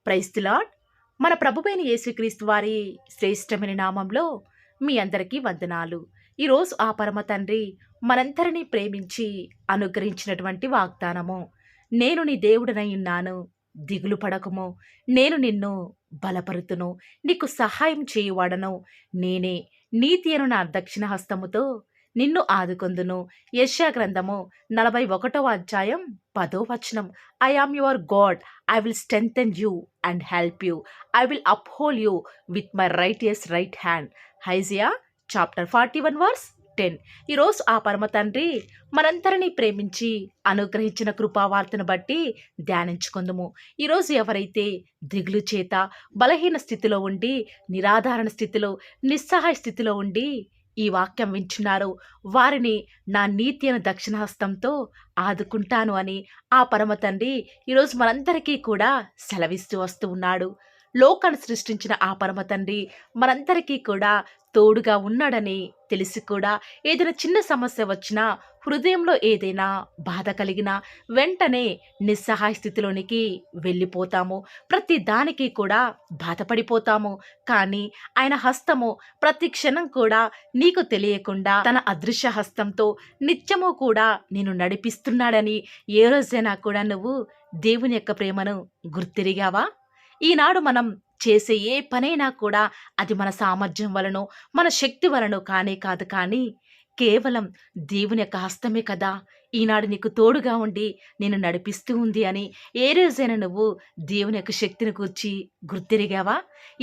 Praise the lord. మన ప్రభువైన యేసుక్రీస్తు వారి శ్రేష్టమైన నామంలో మీ అందరికీ వందనాలు. ఈరోజు ఆ పరమ తండ్రి మనందరినీ ప్రేమించి అనుగ్రహించినటువంటి వాగ్దానము, నేను నీ దేవుడనై ఉన్నాను, దిగులు పడకము, నేను నిన్ను బలపరుతును, నీకు సహాయం చేయువాడను నేనే, నీతి అను నా దక్షిణ హస్తముతో నిన్ను ఆదుకొందును. యెషయా గ్రంథము 41వ అధ్యాయం 10వ వచనం. I am your God, I will strengthen you and help you. I will uphold you with my right hand. Isaiah chapter 41 verse 10. ఈరోజు ఆ పరమ తండ్రి మనందరినీ ప్రేమించి అనుగ్రహించిన కృపావార్తను బట్టి ధ్యానించుకుందుము. ఈరోజు ఎవరైతే దిగులు చేత బలహీన స్థితిలో ఉండి, నిరాధారణ స్థితిలో, నిస్సహాయ స్థితిలో ఉండి ఈ వాక్యం వింటున్నారు, వారిని నా నీతి అను దక్షిణ హస్తంతో ఆదుకుంటాను అని ఆ పరమ తండ్రి ఈరోజు మనందరికీ కూడా సెలవిస్తూ వస్తూ ఉన్నాడు. లోకాన్ని సృష్టించిన ఆ పరమ తండ్రి మనందరికీ కూడా తోడుగా ఉన్నాడని తెలిసి కూడా ఏదైనా చిన్న సమస్య వచ్చినా, హృదయంలో ఏదైనా బాధ కలిగినా వెంటనే నిస్సహాయ స్థితిలోనికి వెళ్ళిపోతాము. ప్రతి దానికి కూడా బాధపడిపోతాము. కానీ ఆయన హస్తము ప్రతి క్షణం కూడా నీకు తెలియకుండా తన అదృశ్య హస్తంతో నిత్యము కూడా నేను నడిపిస్తున్నాడని ఏ రోజైనా కూడా నువ్వు దేవుని యొక్క ప్రేమను గుర్తిరిగావా? ఈనాడు మనం చేసే ఏ పనైనా కూడా అది మన సామర్థ్యం వలనో, మన శక్తి వలనో కానే కాదు, కానీ కేవలం దేవుని యొక్క హస్తమే కదా ఈనాడు నీకు తోడుగా ఉండి నేను నడిపిస్తూ ఉంది అని ఏ రోజైనా నువ్వు దేవుని యొక్క శక్తిని గూర్చి గుర్తిరిగావా?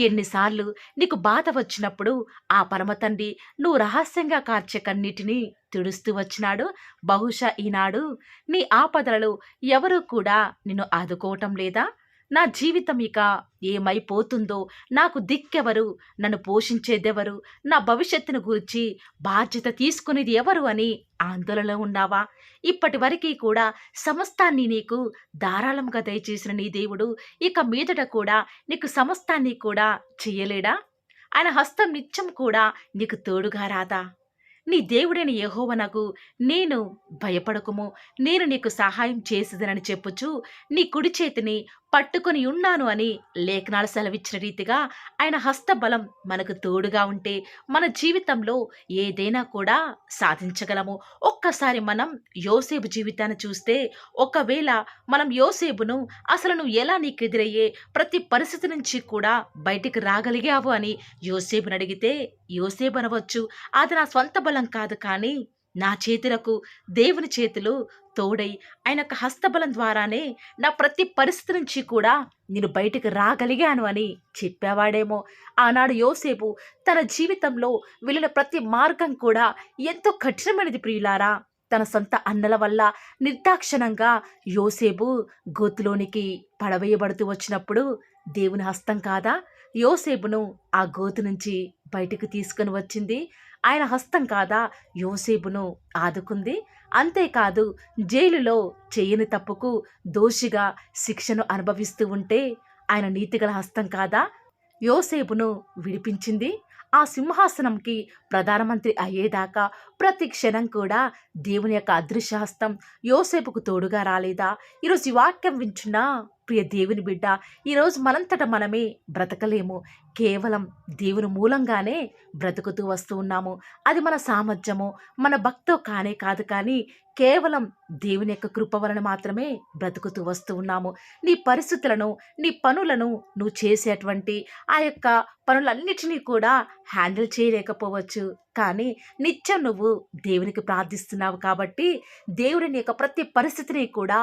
ఎన్నిసార్లు నీకు బాధ వచ్చినప్పుడు ఆ పరమ తండ్రి నువ్వు రహస్యంగా కార్చే కన్నీటిని తుడుస్తూ వచ్చినాడు. బహుశా ఈనాడు నీ ఆపదలలో ఎవరూ కూడా నిన్ను ఆదుకోవటం లేదా? నా జీవితం ఇక ఏమైపోతుందో, నాకు దిక్కెవరు, నన్ను పోషించేదెవరు, నా భవిష్యత్తును గురించి బాధ్యత తీసుకునేది ఎవరు అని ఆందోళనలో ఉన్నావా? ఇప్పటి వరకు కూడా సమస్తాన్ని నీకు ధారాళంగా దయచేసిన నీ దేవుడు ఇక మీదట కూడా నీకు సమస్తాన్ని కూడా చెయ్యలేడా? ఆయన హస్తం నిత్యం కూడా నీకు తోడుగా రాదా? నీ దేవుడైన యెహోవానగు నేను భయపడకుము, నేను నీకు సహాయం చేసేదనని చెప్పుచు నీ కుడి చేతిని పట్టుకొని ఉన్నాను అని లేఖనాలు సెలవిచ్చిన రీతిగా ఆయన హస్తబలం మనకు తోడుగా ఉంటే మన జీవితంలో ఏదైనా కూడా సాధించగలము. ఒక్కసారి మనం యోసేపు జీవితాన్ని చూస్తే, ఒకవేళ మనం యోసేపును అసలు నువ్వు ఎలా నీకు ఎదురయ్యే ప్రతి పరిస్థితి నుంచి కూడా బయటికి రాగలిగావు అని యోసేపుని అడిగితే యోసేపు అనవచ్చు, అది నా స్వంత బలం కాదు, కానీ నా చేతులకు దేవుని చేతులు తోడై ఆయన యొక్క హస్తబలం ద్వారానే నా ప్రతి పరిస్థితి నుంచి కూడా నేను బయటకు రాగలిగాను అని చెప్పేవాడేమో. ఆనాడు యోసేపు తన జీవితంలో వెళ్ళిన ప్రతి మార్గం కూడా ఎంతో కఠినమైనది ప్రియులారా. తన సొంత అన్నల వల్ల నిర్దాక్షిణంగా యోసేపు గోతులోనికి పడవేయబడుతూ వచ్చినప్పుడు దేవుని హస్తం కాదా యోసేపును ఆ గోతు నుంచి బయటకు తీసుకొని వచ్చింది? ఆయన హస్తం కాదా యోసేపును ఆదుకుంది? అంతేకాదు, జైలులో చేయని తప్పుకు దోషిగా శిక్షను అనుభవిస్తూ ఉంటే ఆయన నీతిగల హస్తం కాదా యోసేపును విడిపించింది? ఆ సింహాసనంకి ప్రధానమంత్రి అయ్యేదాకా ప్రతి క్షణం కూడా దేవుని యొక్క అదృశ్య హస్తం యోసేపుకు తోడుగా రాలేదా? ఈరోజు ఈ వాక్యం వింటున్న ప్రియ దేవుని బిడ్డ, ఈరోజు మనంతట మనమే బ్రతకలేము. కేవలం దేవుని మూలంగానే బ్రతుకుతూ వస్తూ ఉన్నాము. అది మన సామర్థ్యము, మన భక్తో కానే కాదు, కానీ కేవలం దేవుని యొక్క కృప వలన మాత్రమే బ్రతుకుతూ వస్తూ ఉన్నాము. నీ పరిస్థితులను, నీ పనులను నువ్వు చేసేటువంటి ఆ యొక్క పనులన్నిటినీ కూడా హ్యాండిల్ చేయలేకపోవచ్చు, కానీ నిత్యం నువ్వు దేవునికి ప్రార్థిస్తున్నావు కాబట్టి దేవుడిని యొక్క ప్రతి పరిస్థితిని కూడా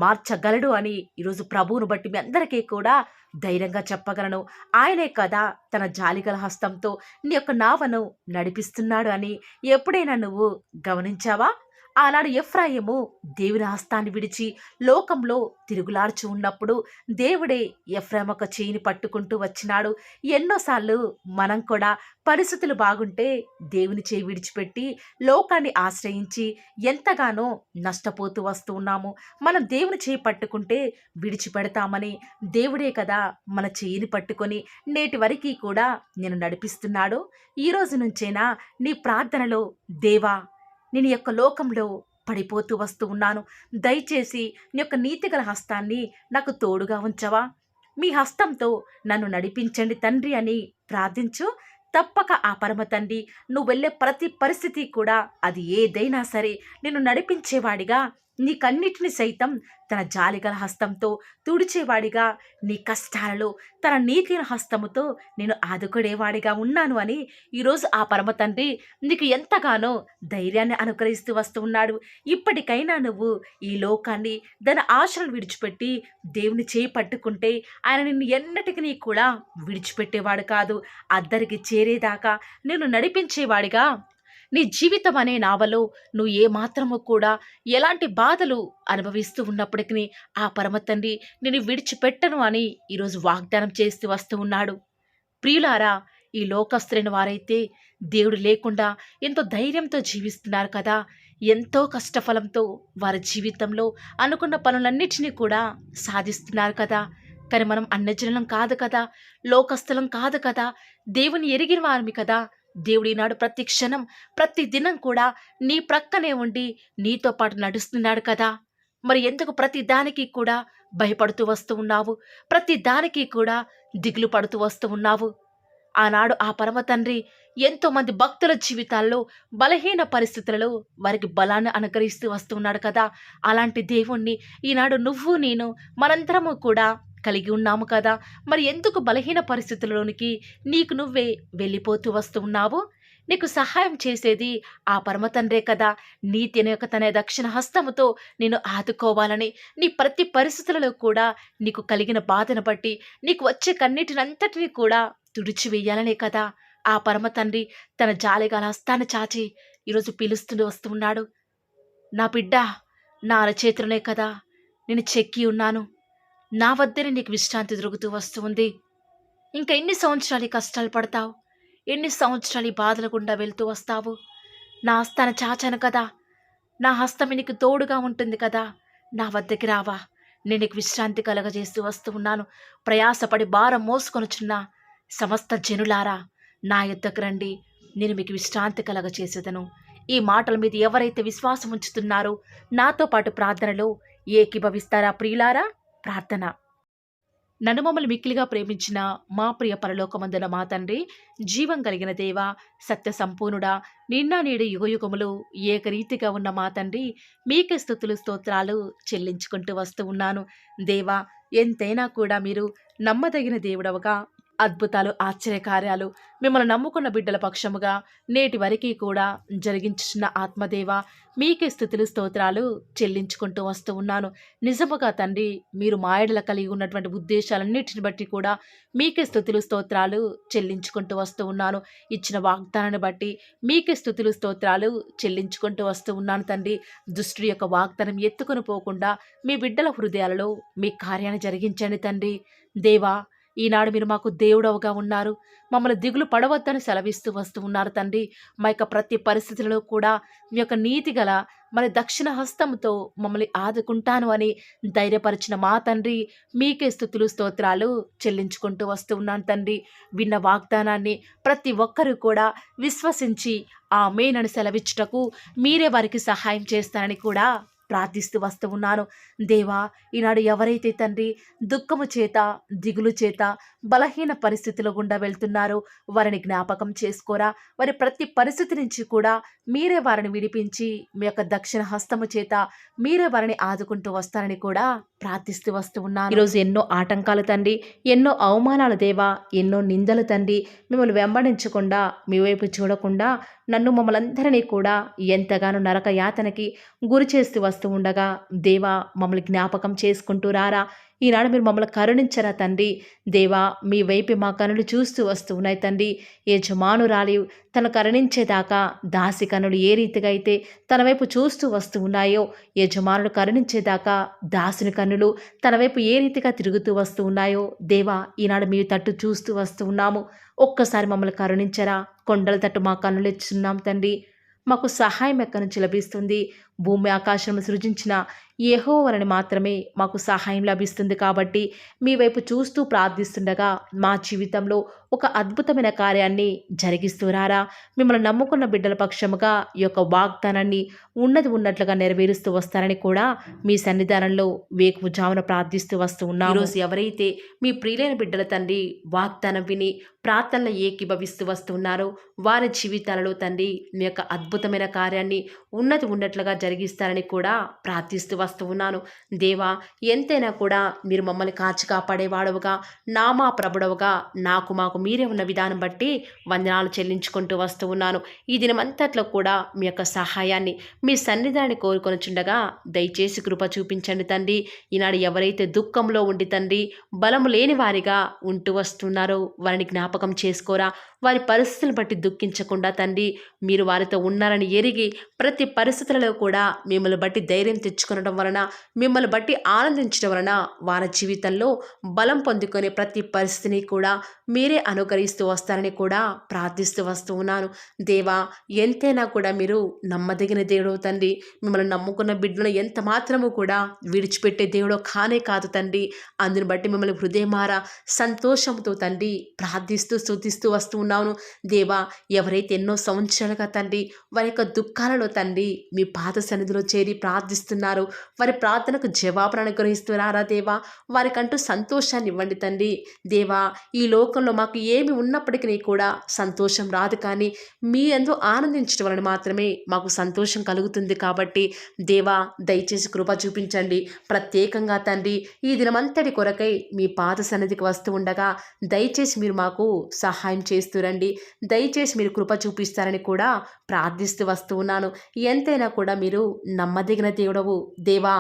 మార్చగలడు అని ఈరోజు ప్రభువును బట్టి మీ అందరికీ కూడా ధైర్యంగా చెప్పగలను. ఆయనే కదా తన జాలిగల హస్తంతో నీ యొక్క నావను నడిపిస్తున్నాడు అని ఎప్పుడైనా నువ్వు గమనించావా? ఆనాడు ఎఫ్రాయిము దేవుని హస్తాన్ని విడిచి లోకంలో తిరుగులాడుచు ఉన్నప్పుడు దేవుడే ఎఫ్రాయిము ఒక చేయిని పట్టుకుంటూ వచ్చినాడు. ఎన్నోసార్లు మనం కూడా పరిస్థితులు బాగుంటే దేవుని చేయి విడిచిపెట్టి లోకాన్ని ఆశ్రయించి ఎంతగానో నష్టపోతూ వస్తూ ఉన్నాము. మనం దేవుని చేయి పట్టుకుంటే విడిచిపెడతామని దేవుడే కదా మన చేయిని పట్టుకొని నేటి వరకు కూడా నేను నడిపిస్తున్నాడు. ఈ రోజు నుంచైనా నీ ప్రార్థనలో, దేవా నేను యొక్క లోకంలో పడిపోతూ వస్తూ ఉన్నాను, దయచేసి నీ యొక్క నీతిగల హస్తాన్ని నాకు తోడుగా ఉంచవా? మీ హస్తంతో నన్ను నడిపించండి తండ్రి అని ప్రార్థించు. తప్పక ఆ పరమ తండ్రి నువ్వు వెళ్ళే ప్రతి పరిస్థితి కూడా అది ఏదైనా సరే నిన్ను నడిపించేవాడిగా, నీకన్నిటిని సైతం తన జాలిగల హస్తంతో తుడిచేవాడిగా, నీ కష్టాలలో తన నీతిన హస్తముతో నేను ఆదుకునేవాడిగా ఉన్నాను అని ఈరోజు ఆ పరమ తండ్రి నీకు ఎంతగానో ధైర్యాన్ని అనుగ్రహిస్తూ వస్తూ ఉన్నాడు. ఇప్పటికైనా నువ్వు ఈ లోకాన్ని దాని ఆశలను విడిచిపెట్టి దేవుని చేయి పట్టుకుంటే ఆయన నిన్ను ఎన్నటికీ కూడా విడిచిపెట్టేవాడు కాదు. అద్దరికి చేరేదాకా నిన్ను నడిపించేవాడిగా, నీ జీవితం అనే నావలో నువ్వు ఏమాత్రము కూడా ఎలాంటి బాధలు అనుభవిస్తూ ఉన్నప్పటికీ ఆ పరమ తండ్రి నేను విడిచిపెట్టను అని ఈరోజు వాగ్దానం చేస్తూ వస్తూ ఉన్నాడు. ప్రియులారా, ఈ లోకస్తులైన వారైతే దేవుడు లేకుండా ఎంతో ధైర్యంతో జీవిస్తున్నారు కదా. ఎంతో కష్టఫలంతో వారి జీవితంలో అనుకున్న పనులన్నిటినీ కూడా సాధిస్తున్నారు కదా. కానీ మనం అన్యజనులం కాదు కదా, లోకస్తులం కాదు కదా, దేవుని ఎరిగిన వారిమి కదా. దేవుడు ఈనాడు ప్రతి క్షణం ప్రతి దినం కూడా నీ ప్రక్కనే ఉండి నీతో పాటు నడుస్తున్నాడు కదా. మరి ఎందుకు ప్రతి దానికి కూడా భయపడుతూ వస్తూ ఉన్నావు? ప్రతి దానికి కూడా దిగులు పడుతూ వస్తూ ఉన్నావు? ఆనాడు ఆ పరమ తండ్రి ఎంతోమంది భక్తుల జీవితాల్లో బలహీన పరిస్థితులలో వారికి బలాన్ని అనుగ్రహిస్తూ వస్తున్నాడు కదా. అలాంటి దేవుణ్ణి ఈనాడు నువ్వు నేను మనందరము కూడా కలిగి ఉన్నాము కదా. మరి ఎందుకు బలహీన పరిస్థితుల్లోనికి నీకు నువ్వే వెళ్ళిపోతూ వస్తూ ఉన్నావు? నీకు సహాయం చేసేది ఆ పరమ తండ్రే కదా. నీతి అనే తన దక్షిణ హస్తముతో నేను ఆదుకోవాలని, నీ ప్రతి పరిస్థితులలో కూడా నీకు కలిగిన బాధను బట్టి నీకు వచ్చే కన్నీటినంతటినీ కూడా తుడిచివేయాలనే కదా ఆ పరమ తండ్రి తన జాలిగల హస్తాన్ని చాచి ఈరోజు పిలుస్తూ వస్తూ ఉన్నాడు. నా బిడ్డ, నా అరచేతులనే కదా నేను చెక్కి ఉన్నాను. నా వద్దనే నీకు విశ్రాంతి దొరుకుతూ వస్తూ ఉంది. ఇంకా ఎన్ని సంవత్సరాలు ఈ కష్టాలు పడతావు? ఎన్ని సంవత్సరాలు ఈ బాధల గుండా వెళ్తూ వస్తావు? నా హస్తాన్ని చాచాను కదా, నా హస్తం నీకు తోడుగా ఉంటుంది కదా. నా వద్దకి రావా, నేను నీకు విశ్రాంతి కలగజేస్తూ వస్తూ ఉన్నాను. ప్రయాసపడి భారం మోసుకొనుచున్న సమస్త జనులారా, నా యొద్దకు రండి, నేను మీకు విశ్రాంతి కలగజేసేదను. ఈ మాటల మీద ఎవరైతే విశ్వాసం ఉంచుతున్నారో నాతో పాటు ప్రార్థనలో ఏకీభవిస్తారా ప్రియులారా? ప్రార్థన. నన్ను మమ్మల్ని మిక్కిలిగా ప్రేమించిన మా ప్రియ పరలోకమందున మా తండ్రి, జీవం కలిగిన దేవ, సత్య సంపూర్ణుడా, నిన్న నేడు యుగయుగములు ఏకరీతిగా ఉన్న మా తండ్రి, మీకే స్తుతులు స్తోత్రాలు చెల్లించుకుంటూ వస్తూ ఉన్నాను. దేవా, ఎంతైనా కూడా మీరు నమ్మదగిన దేవుడవగా, అద్భుతాలు ఆశ్చర్యకార్యాలు మిమ్మల్ని నమ్ముకున్న బిడ్డల పక్షముగా నేటి వరకు కూడా జరిగించున్న ఆత్మదేవ, మీకే స్తుతులు స్తోత్రాలు చెల్లించుకుంటూ వస్తూ ఉన్నాను. నిజముగా తండ్రి, మీరు మాయడల కలిగి ఉన్నటువంటి ఉద్దేశాలన్నిటిని బట్టి కూడా మీకే స్తుతులు స్తోత్రాలు చెల్లించుకుంటూ వస్తూ ఉన్నాను. ఇచ్చిన వాగ్దానాన్ని బట్టి మీకే స్తుతులు స్తోత్రాలు చెల్లించుకుంటూ వస్తూ ఉన్నాను తండ్రి. దుష్టుడి యొక్క వాగ్దానం ఎత్తుకొని పోకుండా మీ బిడ్డల హృదయాలలో మీ కార్యాన్ని జరిగించండి తండ్రి. దేవా, ఈనాడు మీరు మాకు దేవుడవుగా ఉన్నారు. మమ్మల్ని దిగులు పడవద్దని సెలవిస్తూ వస్తూ ఉన్నారు తండ్రి. మా యొక్క ప్రతి పరిస్థితులలో కూడా మీ యొక్క నీతి గల మరి దక్షిణ హస్తంతో మమ్మల్ని ఆదుకుంటాను అని ధైర్యపరిచిన మా తండ్రి, మీకే స్తుతులు స్తోత్రాలు చెల్లించుకుంటూ వస్తూ ఉన్నాను తండ్రి. విన్న వాగ్దానాన్ని ప్రతి ఒక్కరూ కూడా విశ్వసించి ఆమేనని సెలవిచ్చుటకు మీరే వారికి సహాయం చేస్తారని కూడా ప్రార్థిస్తూ వస్తూ ఉన్నాను. దేవా, ఈనాడు ఎవరైతే తండ్రి దుఃఖము చేత, దిగులు చేత, బలహీన పరిస్థితుల గుండా వెళ్తున్నారో వారిని జ్ఞాపకం చేసుకోరా. వారి ప్రతి పరిస్థితి నుంచి కూడా మీరే వారిని విడిపించి మీ యొక్క దక్షిణ హస్తము చేత మీరే వారిని ఆదుకుంటూ వస్తారని కూడా ప్రార్థిస్తూ వస్తూ ఉన్నాను. ఈరోజు ఎన్నో ఆటంకాలు తండ్రి, ఎన్నో అవమానాలు దేవా, ఎన్నో నిందలు తండ్రి, మిమ్మల్ని వెంబడించకుండా, మీ వైపు చూడకుండా నన్ను మమ్మల్ని అందరినీ కూడా ఎంతగానో నరక యాతనకి గురి చేస్తూ వస్తూ ఉండగా దేవా, మమ్మల్ని జ్ఞాపకం చేసుకుంటూ రారా. ఈనాడు మీరు మమ్మల్ని కరుణించరా తండ్రి. దేవా, మీ వైపు మా కనులు చూస్తూ వస్తూ ఉన్నాయి తండ్రి. యజమానురాలి తను కరుణించేదాకా దాసి కనులు ఏ రీతిగా అయితే తన వైపు చూస్తూ వస్తూ ఉన్నాయో, యజమానుడు కరుణించేదాకా దాసుని కన్నులు తన వైపు ఏ రీతిగా తిరుగుతూ వస్తూ ఉన్నాయో దేవా, ఈనాడు మీ తట్టు చూస్తూ వస్తూ ఉన్నాము. ఒక్కసారి మమ్మల్ని కరుణించరా. కొండల తట్టు మా కన్నులు ఎచ్చున్నాం తండ్రి. మాకు సహాయం ఎక్కడి నుంచి లభిస్తుంది? భూమి ఆకాశం సృజించిన యెహోవాని మాత్రమే మాకు సహాయం లభిస్తుంది. కాబట్టి మీ వైపు చూస్తూ ప్రార్థిస్తుండగా మా జీవితంలో ఒక అద్భుతమైన కార్యాన్ని జరిగిస్తూ రారా. మిమ్మల్ని నమ్ముకున్న బిడ్డల పక్షముగా ఈ యొక్క వాగ్దానాన్ని ఉన్నది ఉన్నట్లుగా నెరవేరుస్తూ వస్తారని కూడా మీ సన్నిధానంలో వేకువజామున ప్రార్థిస్తూ వస్తూ ఉన్నాము. ఈరోజు ఎవరైతే మీ ప్రియులైన బిడ్డల తండ్రి వాగ్దానం విని ప్రార్థనలు ఏకీభవిస్తూ వస్తున్నారో వారి జీవితాలలో తండ్రి మీ యొక్క అద్భుతమైన కార్యాన్ని ఉన్నది ఉన్నట్లుగా జరిగిస్తారని కూడా ప్రార్థిస్తూ వస్తూ ఉన్నాను. దేవా, ఎంతైనా కూడా మీరు మమ్మల్ని కాచి కాపాడేవాడవుగా, నామా ప్రభుడవుగా నాకు మాకు మీరే ఉన్న విధానం బట్టి వందనాలు చెల్లించుకుంటూ వస్తూ ఉన్నాను. ఈ దినమంతట్లో కూడా మీ యొక్క సహాయాన్ని మీ సన్నిధానాన్ని కోరుకొనిచుండగా దయచేసి కృప చూపించండి తండ్రి. ఈనాడు ఎవరైతే దుఃఖంలో ఉండి తండ్రి బలము లేని వారిగా ఉంటూ వస్తున్నారో వారిని జ్ఞాపకం చేసుకోరా. వారి పరిస్థితులను బట్టి దుఃఖించకుండా తండ్రి మీరు వారితో ఉన్నారని ఎరిగి ప్రతి పరిస్థితులలో కూడా మిమ్మల్ని బట్టి ధైర్యం తెచ్చుకొనడం వలన, మిమ్మల్ని బట్టి ఆనందించడం వలన వారి జీవితంలో బలం పొందుకునే ప్రతి పరిస్థితిని కూడా మీరే అనుకరిస్తూ వస్తారని కూడా ప్రార్థిస్తూ వస్తూ ఉన్నాను. దేవా, ఎంతైనా కూడా మీరు నమ్మదగిన దేవుడు తండ్రి. మిమ్మల్ని నమ్ముకున్న బిడ్డలను ఎంత మాత్రము కూడా విడిచిపెట్టే దేవుడో కానే కాదు తండ్రి. అందుని బట్టి మిమ్మల్ని హృదయమారా సంతోషంతో తండ్రి ప్రార్థిస్తూ స్తుతిస్తూ వస్తూ ఉన్నాను. దేవా, ఎవరైతే ఎన్నో సంవత్సరాలుగా తండ్రి వారి యొక్క దుఃఖాలలో తండ్రి మీ పాద సన్నిధిలో చేరి ప్రార్థిస్తున్నారు, వారి ప్రార్థనకు జవాబును అనుగ్రహిస్తున్నారా దేవా. వారికంటూ సంతోషాన్ని ఇవ్వండి తండ్రి. దేవా, ఈ లోకంలో మాకు ఏమి ఉన్నప్పటికీ కూడా సంతోషం రాదు, కానీ మీ యందు ఆనందించడం వలన మాత్రమే మాకు సంతోషం కలుగుతుంది. కాబట్టి దేవా, దయచేసి కృప చూపించండి. ప్రత్యేకంగా తండ్రి ఈ దినమంతటి కొరకై మీ పాద సన్నిధికి వస్తూ ఉండగా దయచేసి మీరు మాకు సహాయం చేస్తురండి. దయచేసి మీరు కృప చూపిస్తారని కూడా ప్రార్థిస్తూ వస్తూ ఉన్నాను. ఎంతైనా కూడా మీరు నమ్మదగిన దేవుడవు దేవా.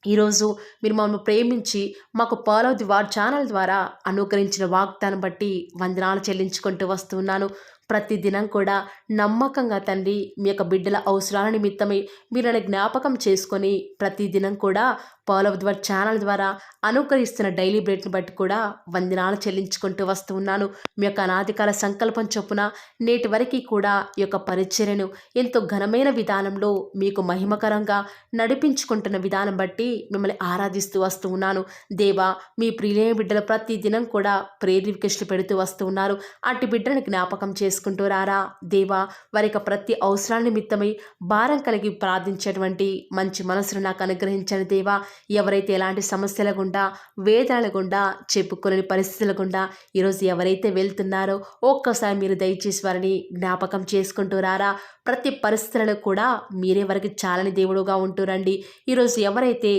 ఈరోజు మీరు మమ్మల్ని ప్రేమించి మాకు ఫాలో ది వార్ ఛానల్ ద్వారా అనుగ్రహించిన వాగ్దానం బట్టి వందనాలు చెల్లించుకుంటూ వస్తున్నాను. ప్రతిదినం కూడా నమ్మకంగా తండ్రి మీ యొక్క బిడ్డల అవసరాల నిమిత్తమై మీరు నన్ను జ్ఞాపకం చేసుకొని ప్రతిదినం కూడా ఫాలో ది వార్ ఛానల్ ద్వారా అనుకరిస్తున్న డైలీ బ్రెడ్ని బట్టి కూడా వందనాలు చెల్లించుకుంటూ వస్తూ ఉన్నాను. మీ యొక్క అనాదికాల సంకల్పం చొప్పున నేటి వరకు కూడా ఈ యొక్క పరిచర్యను ఎంతో ఘనమైన విధానంలో మీకు మహిమకరంగా నడిపించుకుంటున్న విధానం బట్టి మిమ్మల్ని ఆరాధిస్తూ వస్తూ ఉన్నాను. దేవా, మీ ప్రియులైన బిడ్డలు ప్రతి దినం కూడా ప్రేయర్ రిక్వెస్ట్లు పెడుతూ వస్తూ ఉన్నారు. అట్టి బిడ్డలను జ్ఞాపకం చేసుకుంటూ రారా దేవా. వారి యొక్క ప్రతి అవసరాల నిమిత్తమై భారం కలిగి ప్రార్థించేటువంటి మంచి మనసును నాకు అనుగ్రహించండి దేవా. ఎవరైతే ఎలాంటి సమస్యల గుండా, వేదనల గుండా, చెప్పుకోలేని పరిస్థితుల గుండా ఈరోజు ఎవరైతే వెళ్తున్నారో ఒక్కసారి మీరు దయచేసి వారిని జ్ఞాపకం చేసుకుంటూ రారా. ప్రతి పరిస్థితులలో కూడా మీరే వారికి చాలని దేవుడుగా ఉంటూరండి. ఈరోజు ఎవరైతే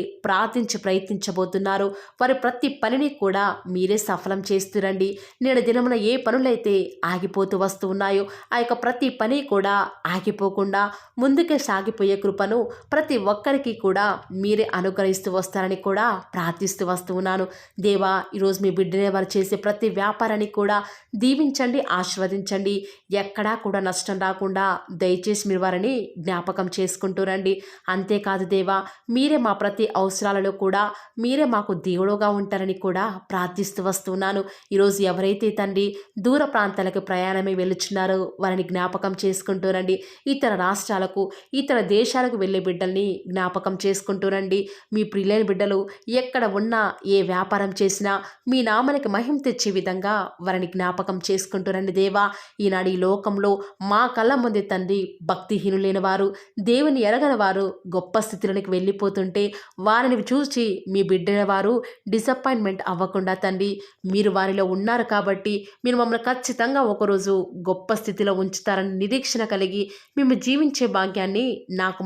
ప్రయత్నించబోతున్నారో వారి ప్రతి పనిని కూడా మీరే సఫలం చేస్తురండి. నేడు దినమున ఏ పనులైతే ఆగిపోతూ వస్తూ ఉన్నాయో ఆ యొక్క ప్రతి పని కూడా ఆగిపోకుండా ముందుకే సాగిపోయే కృపను ప్రతి ఒక్కరికి కూడా మీరే అనుగ్రహిస్తూ వస్తారని కూడా ప్రార్థిస్తూ వస్తూ ఉన్నాను. దేవా, ఈరోజు మీ బిడ్డనే వారు చేసే ప్రతి వ్యాపారాన్ని కూడా దీవించండి, ఆశీర్వదించండి. ఎక్కడా కూడా నష్టం రాకుండా దయచేసి మీరు వారిని జ్ఞాపకం చేసుకుంటూ రండి. అంతేకాదు దేవా, మీరే మా ప్రతి అవసరాలలో కూడా మీరే మాకు దేవుడుగా ఉంటారని కూడా ప్రార్థిస్తూ వస్తున్నాను. ఈరోజు ఎవరైతే తండ్రి దూర ప్రాంతాలకు ప్రయాణమై వెళ్ళుచున్నారో వారిని జ్ఞాపకం చేసుకుంటూ రండి. ఇతర రాష్ట్రాలకు, ఇతర దేశాలకు వెళ్ళే బిడ్డల్ని జ్ఞాపకం చేసుకుంటూ రండి. మీ ప్రియులైన బిడ్డలు ఎక్కడ ఉన్నా, ఏ వ్యాపారం చేసినా మీ నామానికి మహిమ తెచ్చే విధంగా వారిని జ్ఞాపకం చేసుకుంటూ రండి దేవా. ఈనాడు ఈ లోకంలో మా కళ్ళ ముందే తండ్రి భక్తిహీనులైన వారు, దేవుని ఎరగని వారు గొప్ప స్థితిలోనికి వెళ్ళిపోతుంటే వారిని చూసి మీ బిడ్డల వారు డిసప్పాయింట్మెంట్ అవ్వకుండా తండ్రి మీరు వారిలో ఉన్నారు కాబట్టి మీరు మమ్మల్ని ఖచ్చితంగా ఒకరోజు గొప్ప స్థితిలో ఉంచుతారని నిరీక్షణ కలిగి మేము జీవించే భాగ్యాన్ని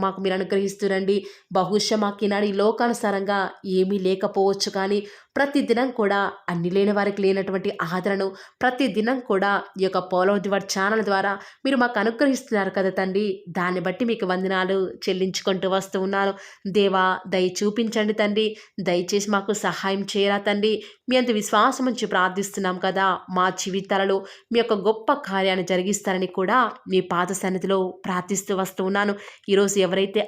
మాకు మీరు అనుగ్రహిస్తురండి. బహుశా మాకు ఈనాడు ఈ లోకానుసారంగా ఏమీ లేకపోవచ్చు, కానీ ప్రతిదినం కూడా అన్ని లేని వారికి లేనటువంటి ఆదరణను ప్రతిదినం కూడా ఈ యొక్క ఫాలో ది వార్ ఛానల్ ద్వారా మీరు మాకు అనుగ్రహిస్తున్నారు కదా తండ్రి. దాన్ని బట్టి మీకు వందనాలు చెల్లించుకుంటూ వస్తూ ఉన్నాను. దేవా, దయ చూపించండి తండ్రి. దయచేసి మాకు సహాయం చేయరా తండ్రి. మీ అంత విశ్వాసం నుంచి ప్రార్థిస్తున్నాం కదా. మా జీవితాలలో మీ యొక్క గొప్ప కార్యాన్ని జరిగిస్తారని కూడా మీ పాద సన్నిధిలో ప్రార్థిస్తూ వస్తూ ఉన్నాను. ఈరోజు ఎవరైతే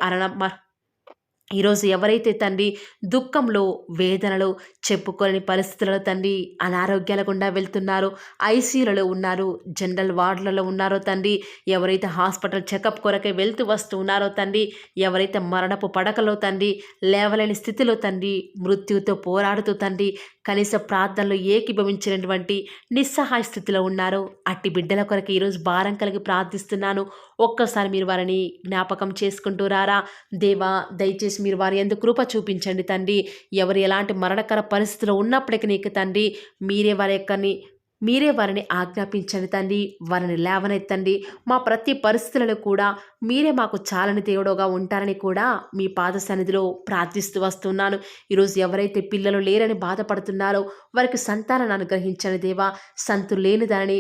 ఈరోజు ఎవరైతే తండ్రి దుఃఖంలో, వేదనలో, చెప్పుకోలేని పరిస్థితులలో తండ్రి అనారోగ్యాల గుండా వెళ్తున్నారో, ఐసీయూలలో ఉన్నారు, జనరల్ వార్డులలో ఉన్నారో తండ్రి, ఎవరైతే హాస్పిటల్ చెకప్ కొరకే వెళ్తూ వస్తూ ఉన్నారో తండ్రి, ఎవరైతే మరణపు పడకలో తండ్రి లేవలేని స్థితిలో తండ్రి మృత్యువుతో పోరాడుతూ తండ్రి కనీస ప్రార్థనలో ఏకీభవించినటువంటి నిస్సహాయ స్థితిలో ఉన్నారో అట్టి బిడ్డల కొరకు ఈరోజు భారం కలిగి ప్రార్థిస్తున్నాను. ఒక్కసారి మీరు వారిని జ్ఞాపకం చేసుకుంటూ రారా దేవా, దయచేసి మీరు వారి యందు కృప చూపించండి తండ్రి. ఎవరు ఎలాంటి మరణకర పరిస్థితిలో ఉన్నప్పటికీ నీకు తండ్రి మీరే వారిని ఆజ్ఞాపించండి తండ్రి. వారిని లేవనెత్తండి. మా ప్రతి పరిస్థితులలో కూడా మీరే మాకు చాలని దేవుడుగా ఉంటారని కూడా మీ పాద సన్నిధిలో ప్రార్థిస్తూ వస్తున్నాను. ఈరోజు ఎవరైతే పిల్లలు లేరని బాధపడుతున్నారో వారికి సంతానాన్ని అనుగ్రహించండి దేవా. సంతు లేని దానిని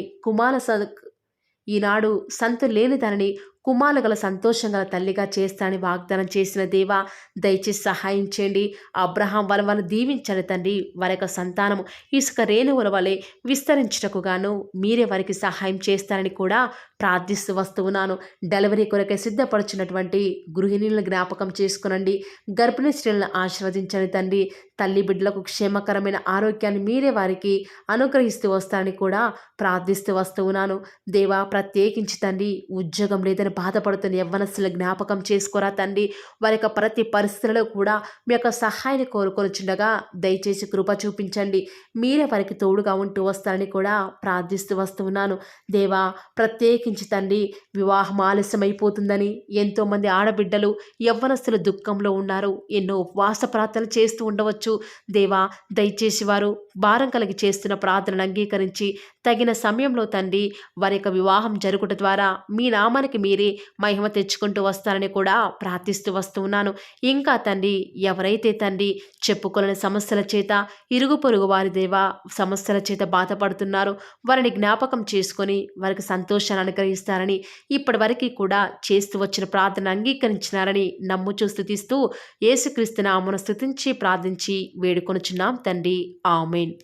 ఈనాడు సంతు లేని దానిని కుమారులు గల సంతోషం గల తల్లిగా చేస్తానని వాగ్దానం చేసిన దేవా, దయచేసి సహాయం చేయండి. అబ్రహాం వాళ్ళను దీవించండి తండ్రి. వారి యొక్క సంతానము ఇసుక రేణువుల వలె విస్తరించుటకు గాను మీరే వారికి సహాయం చేస్తారని కూడా ప్రార్థిస్తూ వస్తూ ఉన్నాను. డెలివరీ కొరకే సిద్ధపడుచున్నటువంటి గృహిణులను జ్ఞాపకం చేసుకునండి. గర్భిణీ స్త్రీలను ఆశీర్వదించండి తండ్రి. తల్లి బిడ్డలకు క్షేమకరమైన ఆరోగ్యాన్ని మీరే వారికి అనుగ్రహిస్తూ వస్తారని కూడా ప్రార్థిస్తూ వస్తూ ఉన్నాను. దేవా, ప్రత్యేకించి తండ్రి ఉద్యోగం లేదని బాధపడుతున్న యవ్వనస్తుల జ్ఞాపకం చేసుకోరా తండ్రి. వారి యొక్క ప్రతి పరిస్థితులలో కూడా మీ యొక్క సహాయాన్ని కోరుకొనిచుండగా దయచేసి కృప చూపించండి. మీరే వారికి తోడుగా ఉంటూ వస్తారని కూడా ప్రార్థిస్తూ వస్తూ ఉన్నాను. దేవా, ప్రత్యేకించి తండ్రి వివాహం ఆలస్యమైపోతుందని ఎంతోమంది ఆడబిడ్డలు యవ్వనస్తులు దుఃఖంలో ఉన్నారు. ఎన్నో ఉపవాస ప్రార్థనలు చేస్తూ ఉండవచ్చు. దేవా, దయచేసి వారు భారం కలిగి చేస్తున్న ప్రార్థనను అంగీకరించి తగిన సమయంలో తండ్రి వారి యొక్క వివాహం జరుగుట ద్వారా మీ నామానికి మీరే మహిమ తెచ్చుకుంటూ వస్తారని కూడా ప్రార్థిస్తూ వస్తూ ఉన్నాను. ఇంకా తండ్రి ఎవరైతే తండ్రి చెప్పుకోలేని సమస్యల చేత ఇరుగు పొరుగు వారి దేవా సమస్యల చేత బాధపడుతున్నారో వారిని జ్ఞాపకం చేసుకొని వారికి సంతోషాన్ని అనుగ్రహిస్తారని ఇప్పటి వరకు కూడా చేస్తూ వచ్చిన ప్రార్థన అంగీకరించినారని నమ్ముచూ స్తుతిస్తూ యేసుక్రీస్తు నామమున స్తుతించి ప్రార్థించి వేడుకొనుచున్నాం తండ్రి. ఆమేన్.